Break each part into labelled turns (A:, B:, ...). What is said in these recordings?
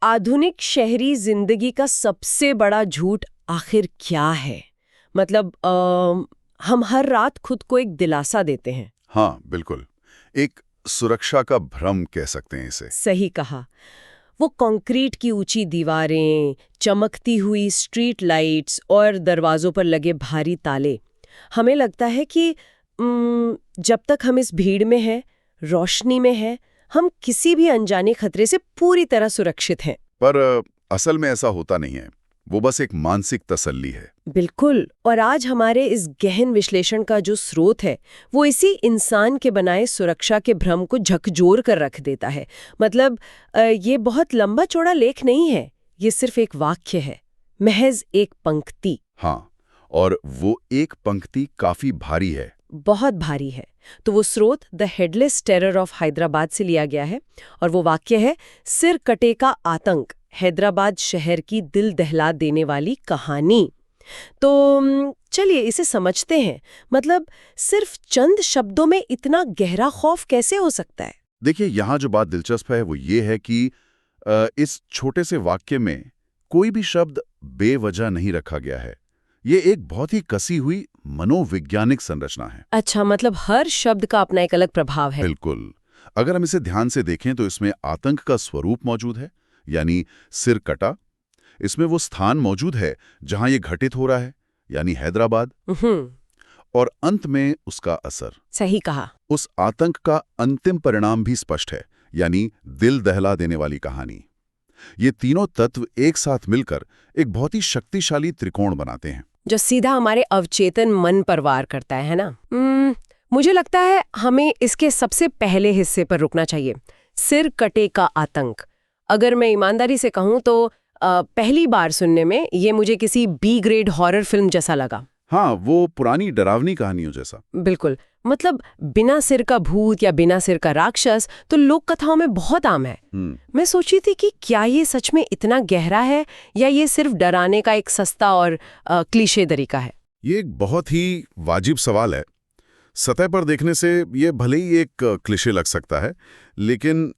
A: आधुनिक शहरी जिंदगी का सबसे बड़ा झूठ आखिर क्या है? मतलब हम हर रात खुद को एक दिलासा देते हैं।
B: हाँ, बिल्कुल। एक सुरक्षा का भ्रम कह सकते हैं इसे।
A: सही कहा। वो कंक्रीट की ऊंची दीवारें, चमकती हुई स्ट्रीट लाइट्स और दरवाजों पर लगे भारी ताले। हमें लगता है कि जब तक हम इस भीड़ में हैं, रोशनी में हैं, हम किसी भी अनजाने खतरे से पूरी तरह सुरक्षित हैं।
B: पर असल में ऐसा होता नहीं है। वो बस एक मानसिक तसल्ली है।
A: बिल्कुल। और आज हमारे इस गहन विश्लेषण का जो स्रोत है वो इसी इंसान के बनाए सुरक्षा के भ्रम को झकझोर कर रख देता है। मतलब ये बहुत लंबा चौड़ा लेख नहीं है, ये सिर्फ एक वाक्य है, महज एक पंक्ति।
B: हाँ, और वो एक पंक्ति काफी भारी है।
A: बहुत भारी है। तो वो स्रोत the headless terror of Hyderabad से लिया गया है और वो वाक्य है, सिर कटे का आतंक, हैदराबाद शहर की दिल दहला देने वाली कहानी। तो चलिए इसे समझते हैं। मतलब सिर्फ चंद शब्दों में इतना गहरा खौफ कैसे हो सकता है?
B: देखिए, यहाँ जो बात दिलचस्प है वो ये है कि इस छोटे से वाक्य में कोई भी शब्द बेवजह नहीं रखा गया है। ये एक बहुत ही कसी हुई मनोवैज्ञानिक संरचना है।
A: अच्छा, मतलब हर शब्द का अपना एक अलग प्रभाव है।
B: बिल्कुल। अगर हम इसे ध्यान से देखें तो इसमें आतंक का स्वरूप मौजूद है, यानी सिर कटा। इसमें वो स्थान मौजूद है जहां ये घटित हो रहा है, यानी हैदराबाद। और अंत में उसका असर।
A: सही कहा।
B: उस आतंक का अंतिम परिणाम भी स्पष्ट है, यानी दिल दहला देने वाली कहानी। ये तीनों तत्व एक साथ मिलकर एक बहुत ही शक्तिशाली त्रिकोण बनाते हैं,
A: जो सीधा हमारे अवचेतन मन पर वार करता है ना? मुझे लगता है हमें इसके सबसे पहले हिस्से पर रुकना चाहिए, सिर कटे का आतंक। अगर मैं ईमानदारी से कहूँ तो पहली बार सुनने में ये मुझे किसी बी ग्रेड हॉरर फिल्म जैसा लगा।
B: हाँ, वो पुरानी डरावनी कहानियों जैसा।
A: बिल्कुल। मतलब बिना सिर का भूत या बिना सिर का राक्षस तो लोक कथाओं में बहुत आम है। मैं सोची थी कि क्या ये सच में इतना गहरा है या ये सिर्फ डराने का एक सस्ता और क्लीशे तरीका है?
B: ये एक बहुत ही वाजिब सवाल है। सतह पर देखने से ये भले ही एक क्लिशे लग सकता है, लेकिन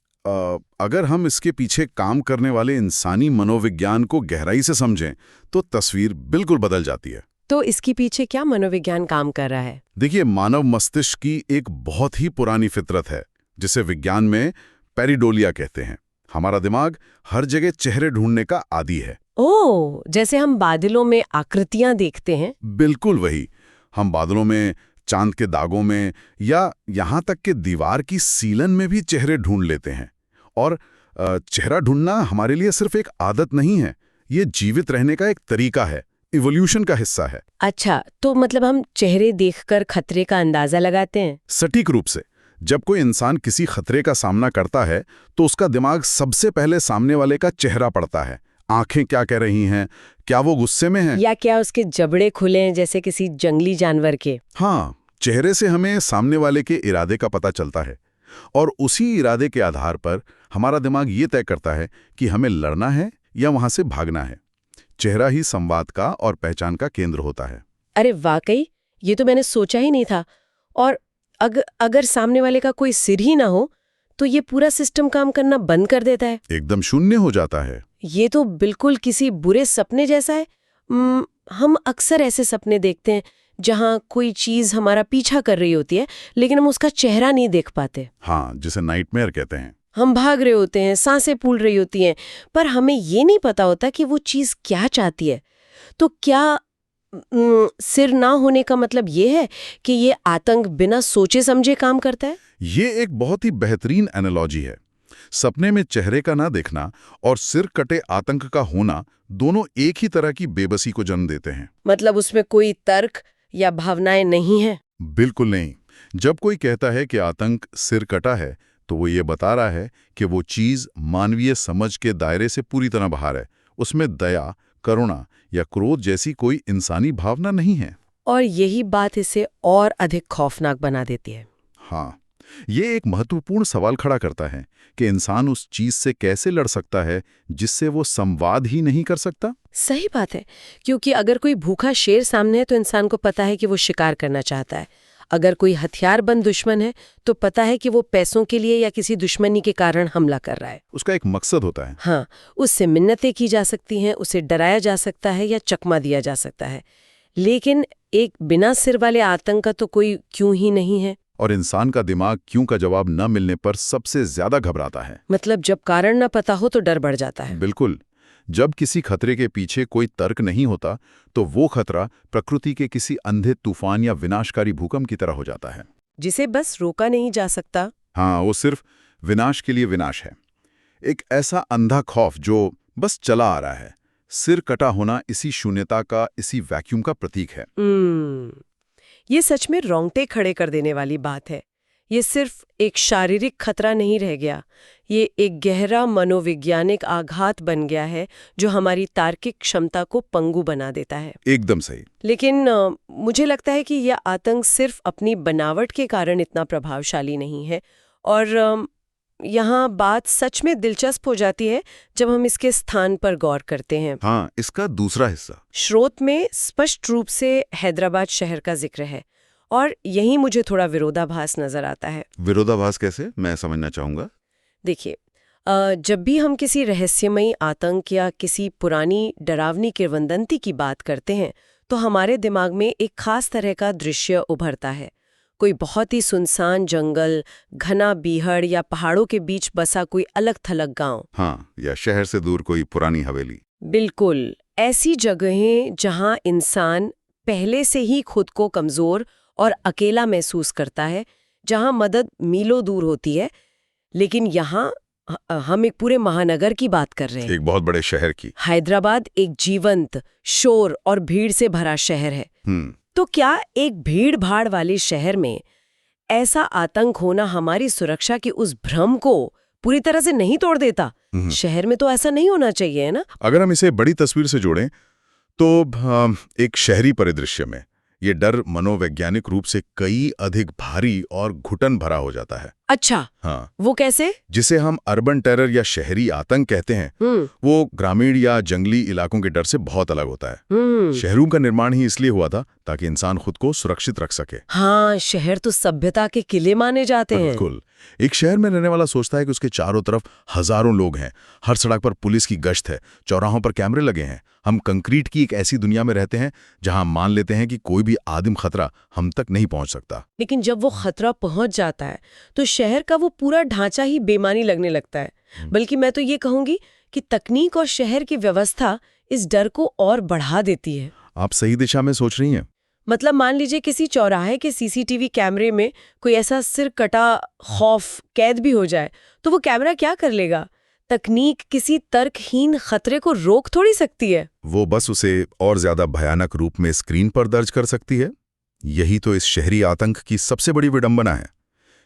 B: अगर हम इसके पीछे काम करने वाले इंसानी मनोविज्ञान को गहराई से समझें तो तस्वीर बिल्कुल बदल जाती है।
A: तो इसके पीछे क्या मनोविज्ञान काम कर रहा है?
B: देखिए, मानव मस्तिष्क की एक बहुत ही पुरानी फितरत है, जिसे विज्ञान में पेरिडोलिया कहते हैं। हमारा दिमाग हर जगह चेहरे ढूंढने का आदी है।
A: ओह, जैसे हम बादलों में आकृतियां देखते हैं।
B: बिल्कुल वही। हम बादलों में, चांद के दागों में, या यहाँ तक कि दीवार की सीलन में भी चेहरे ढूंढ लेते हैं। और चेहरा ढूंढना हमारे लिए सिर्फ एक आदत नहीं है, ये जीवित रहने का एक तरीका है, इवोल्यूशन का हिस्सा है।
A: अच्छा, तो मतलब हम चेहरे देखकर खतरे का अंदाजा लगाते हैं?
B: सटीक रूप से। जब कोई इंसान किसी खतरे का सामना करता है तो उसका दिमाग सबसे पहले सामने वाले का चेहरा पढ़ता है। आंखें क्या कह रही हैं, क्या वो गुस्से में है,
A: या क्या उसके जबड़े खुले हैं जैसे किसी जंगली जानवर के।
B: हाँ, चेहरे से हमें सामने वाले के इरादे का पता चलता है और उसी इरादे के आधार पर हमारा दिमाग ये तय करता है कि हमें लड़ना है या वहां से भागना है। चेहरा ही संवाद का और पहचान का केंद्र होता है।
A: अरे वाकई, ये तो मैंने सोचा ही नहीं था। और अगर सामने वाले का कोई सिर ही ना हो तो ये पूरा सिस्टम काम करना बंद कर देता है।
B: एकदम शून्य हो जाता है।
A: ये तो बिल्कुल किसी बुरे सपने जैसा है। हम अक्सर ऐसे सपने देखते हैं जहां कोई चीज हमारा पीछा कर रही होती है लेकिन हम उसका चेहरा नहीं देख पाते।
B: हाँ, जिसे नाइटमेयर कहते हैं।
A: हम भाग रहे होते हैं, सांसें फूल रही होती हैं, पर हमें ये नहीं पता होता कि वो चीज क्या चाहती है। तो क्या सिर ना होने का मतलब ये है कि ये आतंक बिना सोचे समझे काम करता है?
B: ये एक बहुत ही बेहतरीन एनालॉजी है। सपने में चेहरे का ना देखना और सिर कटे आतंक का होना दोनों एक ही तरह की बेबसी को जन्म देते हैं।
A: मतलब उसमें कोई तर्क या भावनाएं नहीं है?
B: बिल्कुल नहीं। जब कोई कहता है कि आतंक सिर कटा है तो वो ये बता रहा है कि वो चीज मानवीय समझ के दायरे से पूरी तरह बाहर है। उसमें दया, करुणा या क्रोध जैसी कोई इंसानी भावना नहीं है।
A: और यही बात इसे और अधिक खौफनाक बना देती है।
B: हाँ, ये एक महत्वपूर्ण सवाल खड़ा करता है कि इंसान उस चीज से कैसे लड़ सकता है जिससे वो संवाद ही नहीं कर सकता।
A: सही बात है, क्योंकि अगर कोई भूखा शेर सामने है तो इंसान को पता है कि वो शिकार करना चाहता है। अगर कोई हथियारबंद दुश्मन है तो पता है कि वो पैसों के लिए या किसी दुश्मनी के कारण हमला कर रहा है।
B: उसका एक मकसद होता है।
A: हाँ, उससे मिन्नतें की जा सकती हैं, उसे डराया जा सकता है या चकमा दिया जा सकता है। लेकिन एक बिना सिर वाले आतंक का तो कोई क्यों ही नहीं है।
B: और इंसान का दिमाग क्यों का जवाब न मिलने पर सबसे ज्यादा घबराता है।
A: मतलब जब कारण न पता हो तो डर बढ़ जाता है।
B: बिल्कुल। जब किसी खतरे के पीछे कोई तर्क नहीं होता तो वो खतरा प्रकृति के किसी अंधे तूफान या विनाशकारी भूकंप की तरह हो जाता है,
A: जिसे बस रोका नहीं जा सकता।
B: हाँ, वो सिर्फ विनाश के लिए विनाश है। एक ऐसा अंधा खौफ जो बस चला आ रहा है। सिर कटा होना इसी शून्यता का, इसी वैक्यूम का प्रतीक है।
A: ये सच में रोंगटे खड़े कर देने वाली बात है। ये सिर्फ एक शारीरिक खतरा नहीं रह गया, ये एक गहरा मनोवैज्ञानिक आघात बन गया है जो हमारी तार्किक क्षमता को पंगु बना देता है।
B: एकदम सही।
A: लेकिन मुझे लगता है कि यह आतंक सिर्फ अपनी बनावट के कारण इतना प्रभावशाली नहीं है। और यहाँ बात सच में दिलचस्प हो जाती है जब हम इसके स्थान पर गौर करते हैं।
B: हाँ, इसका दूसरा हिस्सा।
A: स्रोत में स्पष्ट रूप से हैदराबाद शहर का जिक्र है और यही मुझे थोड़ा विरोधाभास नजर आता है।
B: विरोधाभास कैसे, मैं समझना चाहूंगा।
A: देखिए, जब भी हम किसी रहस्यमयी आतंक या किसी पुरानी डरावनी किंवदंती की बात करते हैं तो हमारे दिमाग में एक खास तरह का दृश्य उभरता है। कोई बहुत ही सुनसान जंगल, घना बीहड़ या पहाड़ों के बीच बसा कोई अलग थलग गांव।
B: हाँ, या शहर से दूर कोई पुरानी हवेली।
A: बिल्कुल, ऐसी जगहें जहां इंसान पहले से ही खुद को कमजोर और अकेला महसूस करता है, जहां मदद मीलों दूर होती है। लेकिन यहाँ हम एक पूरे महानगर की बात कर रहे हैं,
B: एक बहुत बड़े शहर की।
A: हैदराबाद एक जीवंत, शोर और भीड़ से भरा शहर है। तो क्या एक भीड़-भाड़ वाले शहर में ऐसा आतंक होना हमारी सुरक्षा की उस भ्रम को पूरी तरह से नहीं तोड़ देता? शहर में तो ऐसा नहीं होना चाहिए, है ना?
B: अगर हम इसे बड़ी तस्वीर से जोड़ें तो एक शहरी परिदृश्य में ये डर मनोवैज्ञानिक रूप से कई अधिक भारी और घुटन भरा हो जाता है।
A: अच्छा,
B: हाँ,
A: वो कैसे?
B: जिसे हम अर्बन टेरर या शहरी आतंक कहते हैं, वो ग्रामीण या जंगली इलाकों के डर से बहुत अलग होता है। शहरों का निर्माण ही इसलिए हुआ था ताकि इंसान खुद को सुरक्षित रख सके।
A: हाँ, शहर तो सभ्यता के किले माने जाते हैं।
B: बिल्कुल। एक शहर में रहने वाला सोचता है कि उसके चारों तरफ हजारों लोग हैं, हर सड़क पर पुलिस की गश्त है, चौराहों पर कैमरे लगे हैं। हम कंक्रीट की एक ऐसी दुनिया में रहते हैं जहां मान लेते हैं कि कोई भी आदिम खतरा हम तक नहीं पहुंच सकता।
A: लेकिन जब वो खतरा पहुंच जाता है तो शहर का वो पूरा ढांचा ही बेमानी लगने लगता है। बल्कि मैं तो ये कहूंगी कि तकनीक और शहर की व्यवस्था इस डर को और बढ़ा देती है।
B: आप सही दिशा में सोच रही हैं।
A: मतलब मान लीजिए किसी चौराहे के सीसीटीवी कैमरे में कोई ऐसा सिर कटा खौफ कैद भी हो जाए तो वो कैमरा क्या कर लेगा? तकनीक किसी तर्कहीन खतरे को रोक थोड़ी सकती है।
B: वो बस उसे और ज्यादा भयानक रूप में स्क्रीन पर दर्ज कर सकती है। यही तो इस शहरी आतंक की सबसे बड़ी विडंबना है।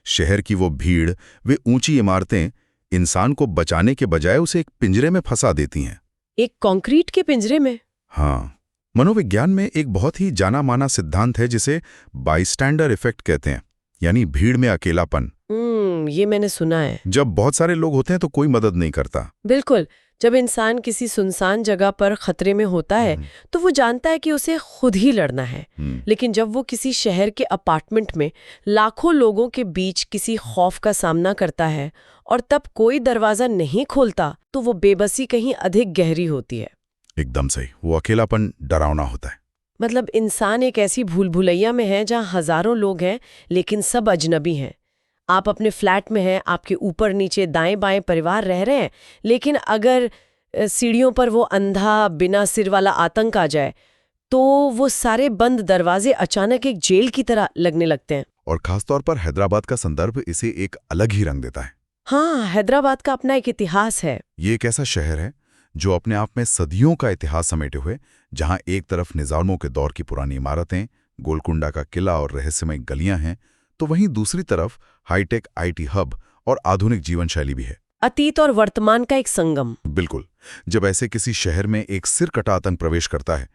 B: शहर की वो भीड़, वे ऊंची इमारतें इंसान को बचाने के बजाय उसे एक पिंजरे में फंसा देती हैं।
A: एक कंक्रीट के पिंजरे में?
B: हाँ, मनोविज्ञान में एक बहुत ही जाना माना सिद्धांत है जिसे बाईस्टैंडर इफेक्ट कहते हैं, यानी भीड़ में अकेलापन।
A: ये मैंने सुना है।
B: जब बहुत सारे लोग होते हैं तो कोई मदद नहीं करता।
A: बिल्कुल, जब इंसान किसी सुनसान जगह पर खतरे में होता है तो वो जानता है कि उसे खुद ही लड़ना है। लेकिन जब वो किसी शहर के अपार्टमेंट में लाखों लोगों के बीच किसी खौफ का सामना करता है और तब कोई दरवाजा नहीं खोलता तो वो बेबसी कहीं अधिक गहरी होती है।
B: एकदम सही, वो अकेलापन डरावना होता है।
A: मतलब इंसान एक ऐसी भूल भुलैया में है जहाँ हजारों लोग हैं लेकिन सब अजनबी हैं। आप अपने फ्लैट में हैं, आपके ऊपर नीचे दाएं बाएं परिवार रह रहे हैं, लेकिन अगर सीढ़ियों पर वो अंधा बिना सिर वाला आतंक आ जाए तो वो सारे बंद दरवाजे अचानक एक जेल की तरह लगने लगते हैं।
B: और खासतौर पर हैदराबाद का संदर्भ इसे एक अलग ही रंग देता है।
A: हाँ, हैदराबाद का अपना एक इतिहास है।
B: ये एक ऐसा शहर है जो अपने आप में सदियों का इतिहास समेटे हुए, जहां एक तरफ निजामों के दौर की पुरानी इमारतें, गोलकुंडा का किला और रहस्यमय गलियां हैं, तो वहीं दूसरी तरफ हाईटेक आईटी हब और आधुनिक जीवन शैली भी है।
A: अतीत और वर्तमान का एक संगम।
B: बिल्कुल। जब ऐसे किसी शहर में एक सिर कटा आतंक प्रवेश करता है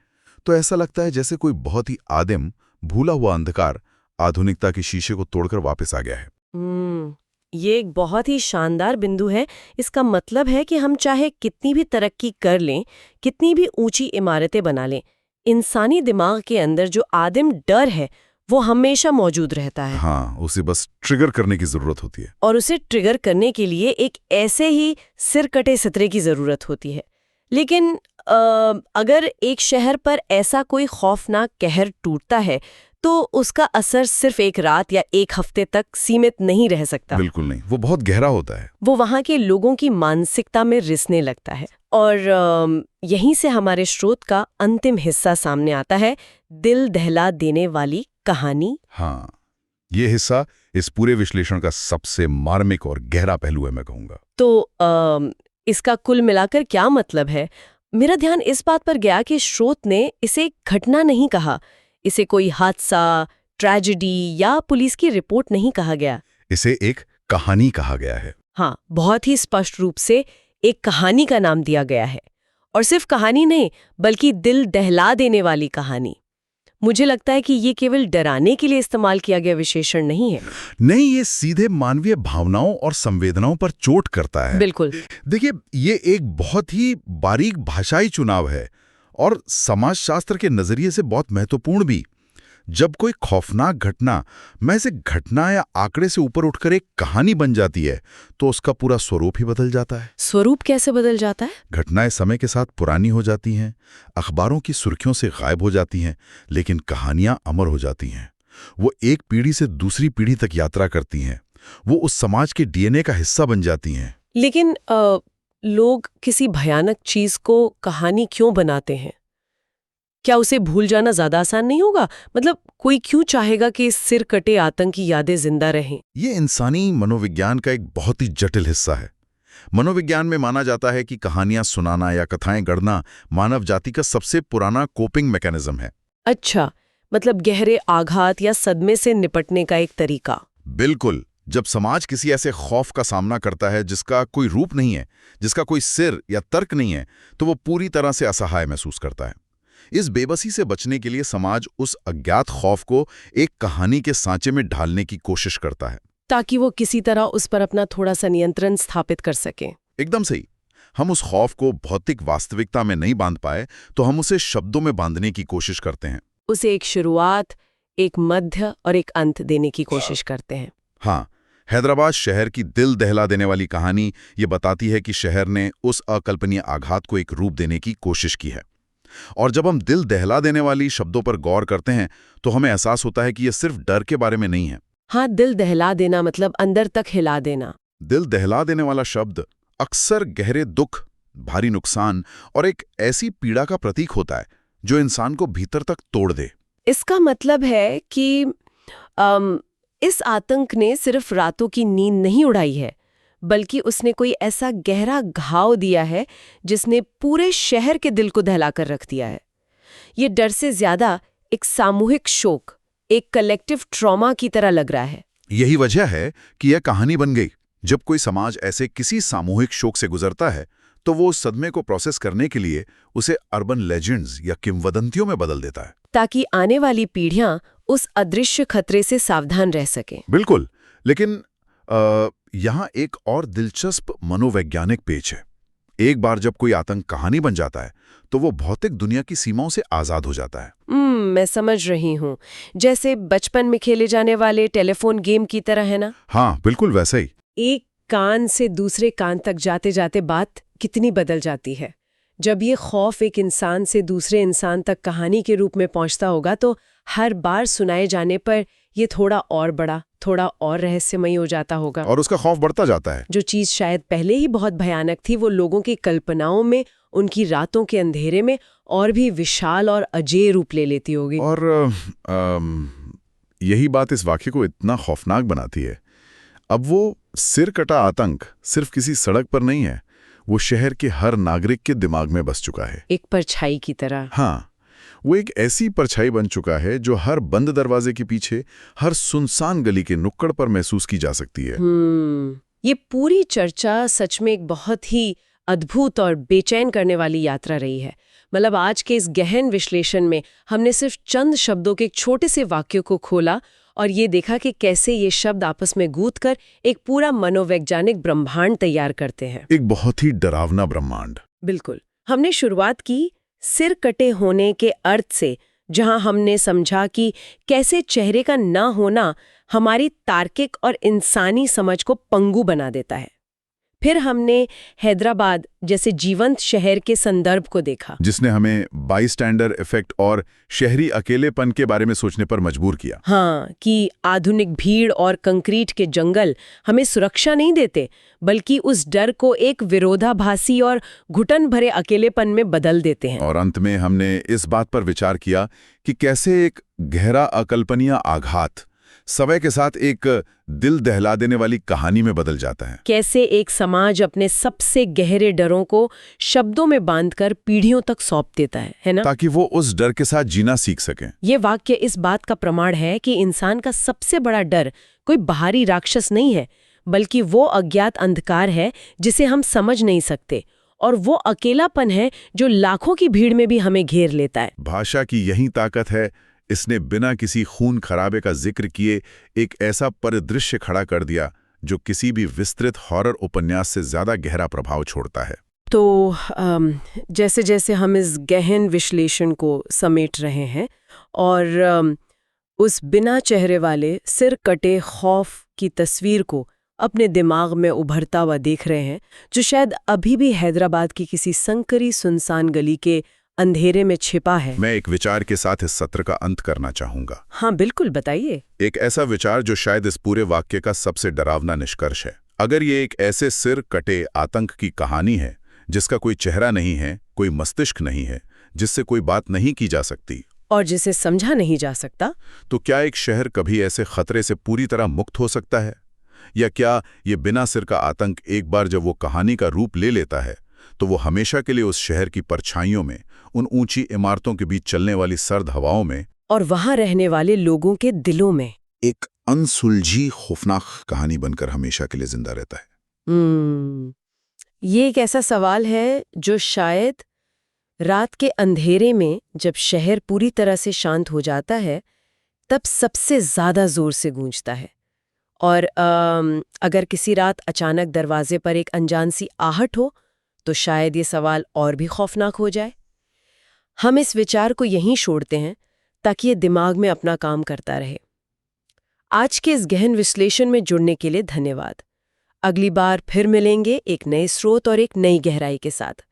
B: तो ऐसा लगता है जैसे कोई बहुत ही आदिम, भूला हुआ अंधकार आधुनिकता के शीशे को तोड़कर वापस आ गया है।
A: ये एक बहुत ही शानदार बिंदु है। इसका मतलब है कि हम चाहे कितनी भी तरक्की कर लें, कितनी भी ऊंची इमारतें बना लें, इंसानी दिमाग के अंदर जो आदिम डर है वो हमेशा मौजूद रहता है।
B: हाँ, उसे बस ट्रिगर करने की जरूरत होती है।
A: और उसे ट्रिगर करने के लिए एक ऐसे ही सिर कटे सतरे की जरूरत होती है। लेकिन अगर एक शहर पर ऐसा कोई खौफनाक कहर टूटता है तो उसका असर सिर्फ एक रात या एक हफ्ते तक सीमित नहीं रह सकता।
B: बिल्कुल नहीं, वो बहुत गहरा होता है।
A: वो वहाँ के लोगों की मानसिकता में रिसने लगता है। और यहीं से हमारे स्रोत का अंतिम हिस्सा सामने आता है, दिल दहला देने वाली कहानी।
B: हाँ, ये हिस्सा इस पूरे विश्लेषण का सबसे मार्मिक और गहरा पहलू है, मैं कहूँगा।
A: तो इसका कुल मिलाकर क्या मतलब है? मेरा ध्यान इस बात पर गया कि स्रोत ने इसे एक घटना नहीं कहा, इसे कोई हादसा, ट्रेजेडी या पुलिस की रिपोर्ट नहीं कहा गया।
B: इसे एक कहानी कहा गया है।
A: हाँ, बहुत ही स्पष्ट रूप से एक कहानी का नाम दिया गया है। और सिर्फ कहानी नहीं, बल्कि दिल दहला देने वाली कहानी। मुझे लगता है कि ये केवल डराने के लिए इस्तेमाल किया गया विशेषण नहीं है।
B: नहीं, ये सीधे मानवीय भावनाओं और संवेदनाओं पर चोट करता है।
A: बिल्कुल।
B: देखिए, ये एक बहुत ही बारीक भाषाई चुनाव है और समाजशास्त्र के नजरिए से बहुत महत्वपूर्ण भी। जब कोई खौफनाक घटना महज एक घटना या आंकड़े से ऊपर उठकर एक कहानी बन जाती है तो उसका पूरा स्वरूप ही बदल जाता है।
A: स्वरूप कैसे बदल जाता है?
B: घटनाएं समय के साथ पुरानी हो जाती हैं, अखबारों की सुर्खियों से गायब हो जाती हैं, लेकिन कहानियां अमर हो जाती हैं। वो एक पीढ़ी से दूसरी पीढ़ी तक यात्रा करती हैं। वो उस समाज के डीएनए का हिस्सा बन जाती हैं।
A: लेकिन लोग किसी भयानक चीज को कहानी क्यों बनाते हैं? क्या उसे भूल जाना ज्यादा आसान नहीं होगा? मतलब कोई क्यों चाहेगा कि इस सिर कटे आतंक की यादें जिंदा रहें?
B: ये इंसानी मनोविज्ञान का एक बहुत ही जटिल हिस्सा है। मनोविज्ञान में माना जाता है कि कहानियां सुनाना या कथाएं गढ़ना मानव जाति का सबसे पुराना कोपिंग मैकेनिज्म है।
A: अच्छा, मतलब गहरे आघात या सदमे से निपटने का एक तरीका।
B: बिल्कुल। जब समाज किसी ऐसे खौफ का सामना करता है जिसका कोई रूप नहीं है, जिसका कोई सिर या तर्क नहीं है, तो वो पूरी तरह से असहाय महसूस करता है। इस बेबसी से बचने के लिए समाज उस अज्ञात खौफ को एक कहानी के सांचे में ढालने की कोशिश करता है,
A: ताकि वो किसी तरह उस पर अपना थोड़ा सा नियंत्रण स्थापित कर सके।
B: एकदम सही। हम उस खौफ को भौतिक वास्तविकता में नहीं बांध पाए तो हम उसे शब्दों में बांधने की कोशिश करते हैं।
A: उसे एक शुरुआत, एक मध्य और एक अंत देने की कोशिश करते हैं।
B: हाँ, हैदराबाद शहर की दिल दहला देने वाली कहानी ये बताती है कि शहर ने उस अकल्पनीय आघात को एक रूप देने की कोशिश की है। और जब हम दिल दहला देने वाली शब्दों पर गौर करते हैं तो हमें एहसास होता है कि यह सिर्फ डर के बारे में नहीं है।
A: हाँ, दिल दहला देना मतलब अंदर तक हिला देना।
B: दिल दहला देने वाला शब्द अक्सर गहरे दुख, भारी नुकसान और एक ऐसी पीड़ा का प्रतीक होता है जो इंसान को भीतर तक तोड़ दे।
A: इसका मतलब है कि इस आतंक ने सिर्फ रातों की नींद नहीं उड़ाई है, बल्कि उसने कोई ऐसा गहरा घाव दिया है जिसने पूरे शहर के दिल को दहलाकर रख दिया है। ये डर से ज्यादा एक सामूहिक शोक, एक कलेक्टिव ट्रॉमा की तरह लग रहा है।
B: यही वजह है कि यह कहानी बन गई। जब कोई समाज ऐसे किसी सामूहिक शोक से गुजरता है तो वो उस सदमे को प्रोसेस करने के लिए उसे अर्बन लेजेंड्स या किंवदंतियों में बदल देता है, ताकि
A: आने वाली पीढ़ियां उस अदृश्य खतरे से सावधान रह सकें।
B: बिल्कुल। लेकिन यहाँ एक और दिलचस्प मनोवैज्ञानिक पेच है। एक बार जब कोई आतंक कहानी बन जाता है तो वो भौतिक दुनिया की सीमाओं से आजाद हो जाता है।
A: मैं समझ रही हूँ, जैसे बचपन में खेले जाने वाले टेलीफोन गेम की तरह, है ना?
B: हाँ, बिल्कुल वैसे ही।
A: एक कान से दूसरे कान तक जाते जाते बात कितनी बदल जाती है। जब ये खौफ एक इंसान से दूसरे इंसान तक कहानी के रूप में पहुंचता होगा तो हर बार सुनाए जाने पर ये थोड़ा और बड़ा, थोड़ा और रहस्यमयी हो जाता होगा।
B: और उसका खौफ बढ़ता जाता है।
A: जो चीज शायद पहले ही बहुत भयानक थी, वो लोगों की कल्पनाओं में, उनकी रातों के अंधेरे में और भी विशाल और अजेय रूप ले लेती होगी।
B: और यही बात इस वाक्य को इतना खौफनाक बनाती है। अब वो सिर कटा आतंक सिर्फ किसी सड़क पर नहीं है, वो शहर के हर नागरिक के दिमाग में बस चुका है, एक
A: परछाई की तरह।
B: हाँ, वो एक ऐसी परछाई बन चुका है जो हर बंद दरवाजे के पीछे, हर सुनसान गली के नुक्कड़ पर महसूस की जा सकती है।
A: ये पूरी चर्चा सच में एक बहुत ही अद्भुत और बेचैन करने वाली यात्रा रही है। मतलब आज के इस गहन विश्लेषण में हमने सिर्फ चंद शब्दों के एक छोटे से वाक्य को खोला और ये देखा कि कैसे ये शब्द आपस में गूंथकर एक पूरा मनोवैज्ञानिक ब्रह्मांड तैयार करते हैं।
B: एक बहुत ही डरावना ब्रह्मांड।
A: बिल्कुल। हमने शुरुआत की सिर कटे होने के अर्थ से, जहां हमने समझा कि कैसे चेहरे का ना होना हमारी तार्किक और इंसानी समझ को पंगु बना देता है। फिर हमने हैदराबाद जैसे जीवंत शहर के संदर्भ को देखा,
B: जिसने हमें बाईस्टैंडर इफेक्ट और शहरी अकेलेपन के बारे में सोचने पर मजबूर किया।
A: हाँ, कि आधुनिक भीड़ और कंक्रीट के जंगल हमें सुरक्षा नहीं देते, बल्कि उस डर को एक विरोधाभासी और घुटन भरे अकेलेपन में बदल देते हैं।
B: और अंत में हमने इस बात पर विचार किया कि कैसे एक गहरा अकल्पनीय आघात समय के साथ एक दिल दहला देने वाली कहानी में बदल जाता है।
A: कैसे एक समाज अपने सबसे गहरे डरों को शब्दों में बांधकर पीढ़ियों तक सौंप देता है ना?
B: ताकि वो उस डर के साथ जीना सीख सकें।
A: ये वाक्य इस बात का प्रमाण है कि इंसान का सबसे बड़ा डर कोई बाहरी राक्षस नहीं है, बल्कि वो अज्ञात अंधकार है जिसे हम समझ नहीं सकते, और वो अकेलापन है जो लाखों की भीड़ में भी हमें घेर लेता है।
B: भाषा की यही ताकत है, इसने बिना किसी खून खराबे का जिक्र किए एक ऐसा परिदृश्य खड़ा कर दिया जो किसी भी विस्तृत हॉरर उपन्यास से ज्यादा गहरा प्रभाव छोड़ता है।
A: तो जैसे जैसे हम इस गहन विश्लेषण को समेट रहे हैं और उस बिना चेहरे वाले सिर कटे खौफ की तस्वीर को अपने दिमाग में उभरता हुआ देख रहे हैं, जो शायद अभी भी हैदराबाद की किसी संकरी सुनसान गली के अंधेरे में छिपा है,
B: मैं एक विचार के साथ इस सत्र का अंत करना चाहूंगा।
A: हाँ बिल्कुल, बताइए।
B: एक ऐसा विचार जो शायद इस पूरे वाक्य का सबसे डरावना निष्कर्ष है। अगर ये एक ऐसे सिर कटे आतंक की कहानी है जिसका कोई चेहरा नहीं है, कोई मस्तिष्क नहीं है, जिससे कोई बात नहीं की जा सकती
A: और जिसे समझा नहीं जा सकता,
B: तो क्या एक शहर कभी ऐसे खतरे से पूरी तरह मुक्त हो सकता है? या क्या ये बिना सिर का आतंक एक बार जब वो कहानी का रूप ले लेता है तो वो हमेशा के लिए उस शहर की परछाइयों में, उन ऊंची इमारतों के बीच चलने वाली सर्द हवाओं में
A: और वहां रहने वाले लोगों के दिलों में
B: एक अनसुलझी खौफनाक कहानी बनकर हमेशा के लिए जिंदा रहता है?
A: ये एक ऐसा सवाल है जो शायद रात के अंधेरे में, जब शहर पूरी तरह से शांत हो जाता है, तब सबसे ज्यादा जोर से गूंजता है। और अगर किसी रात अचानक दरवाजे पर एक अनजान सी आहट हो तो शायद ये सवाल और भी खौफनाक हो जाए। हम इस विचार को यहीं छोड़ते हैं ताकि ये दिमाग में अपना काम करता रहे। आज के इस गहन विश्लेषण में जुड़ने के लिए धन्यवाद। अगली बार फिर मिलेंगे एक नए स्रोत और एक नई गहराई के साथ।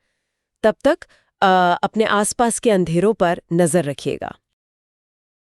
A: तब तक अपने आसपास के अंधेरों पर नजर रखिएगा।